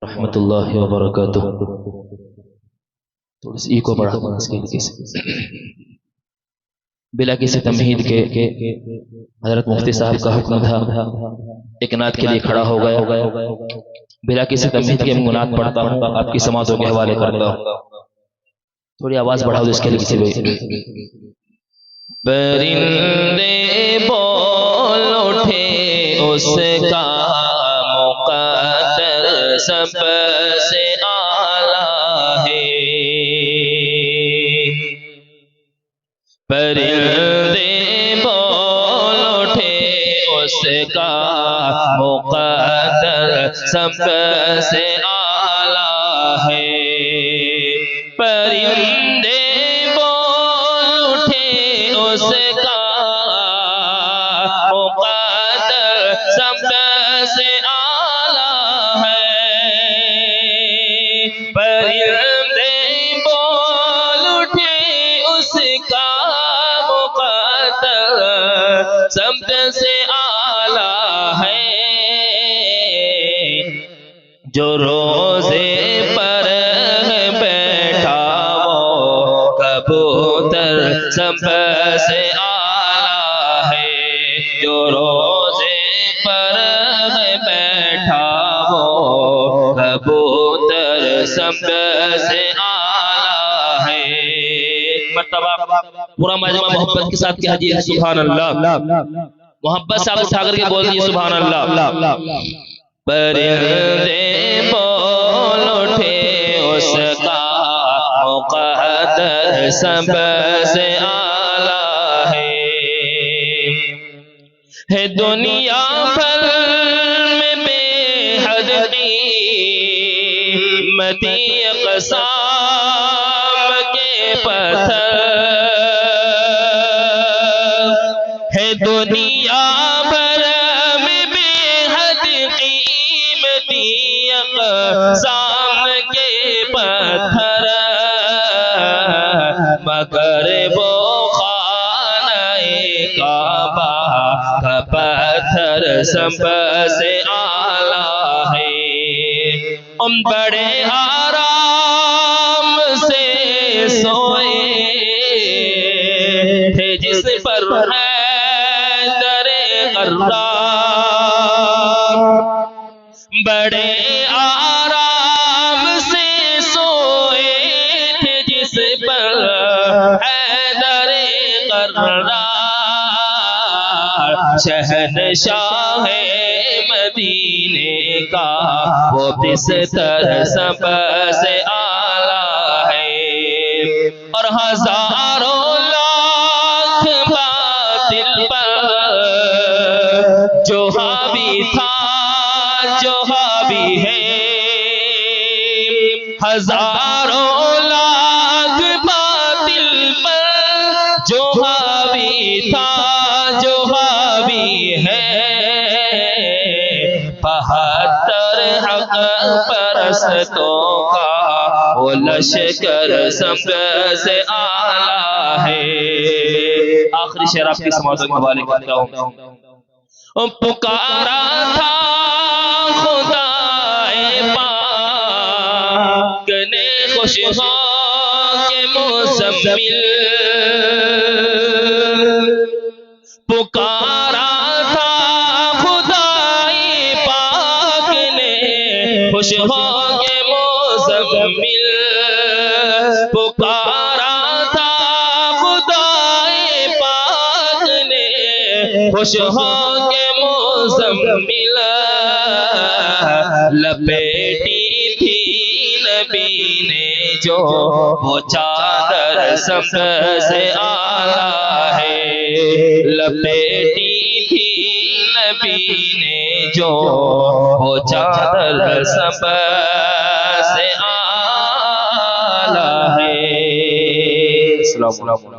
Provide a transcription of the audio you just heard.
رحمۃ اللہ وبرکاتہ. تھوڑی سی کو بڑھا دیں اس کے لیے بلا کسی تمہید کے حضرت مفتی صاحب کا حکم تھا ایک نعت کے لیے کھڑا ہو گیا. بلا کسی تمہید کے نعت پڑھتا ہوں، آپ کی سماعتوں کے حوالے کرتا ہوں. تھوڑی آواز بڑھاؤ اس کے لیے کسی بھی. پرندے بول اٹھے اس کا مقدر سب سے اعلیٰ ہے. پرندے بول اٹھے اس کا مقدر سب سے اعلیٰ ہے. پرندے بول اٹھے اس کا مقدر سب سے اعلیٰ ہے. پرندے بول اٹھے اس کا مقدر سب سے اعلیٰ ہے. جو روزے پر بیٹھا وہ کبوتر سب سے اعلیٰ ہے. جو روزے پر بیٹھا وہ کبوتر سب سے اعلیٰ ہے. مرتبہ پورا مجمع محبت کے ساتھ کہہ دیجیے سبحان اللہ. محبت سے آپ اٹھا کر کے بول دیجیے سبحان اللہ. پرندے بول اٹھے اس کا مقدر سب سے اعلیٰ ہے. دنیا بھر میں بے حد قیمتی اقسام کے پتھر ہے. دنیا بھر میں بے حد قیمتی اقسام کے پتھر مگر وہ خانہ کعبہ کا پتھر سب سے اعلیٰ ہے. بڑے آرام سے سوئے تھے جس پر حیدر غرار. بڑے آرام سے سوئے تھے جس پر حیدر غرار. شہنشاہ مدینے کا وہ بستر سب سے اعلیٰ ہے. اور ہزاروں لاکھ باطل پر جو حاوی تھا جو حاوی ہے. ہزاروں لاکھ باطل پر جو حاوی تھا جو حاوی ہے. 72 حق پرستوں کا وہ لشکر سب سے اعلیٰ ہے. آخری شعر آپ کی سماعتوں کے حوالے کرتا ہوں. پکارا تھا خدائے پاک نے خوشیوں کے مزمل. پکارا تھا خدائے پاک نے خوشیوں کے مزمل. پکارا تھا خدائے پاک نے خوشیوں کے مزمل. لپیٹی تھی نبی نے جو وہ چادر سب سے اعلیٰ ہے. لپیٹی تھی نبی نے جو وہ چادر سب سے اعلیٰ ہے. السلام علیکم.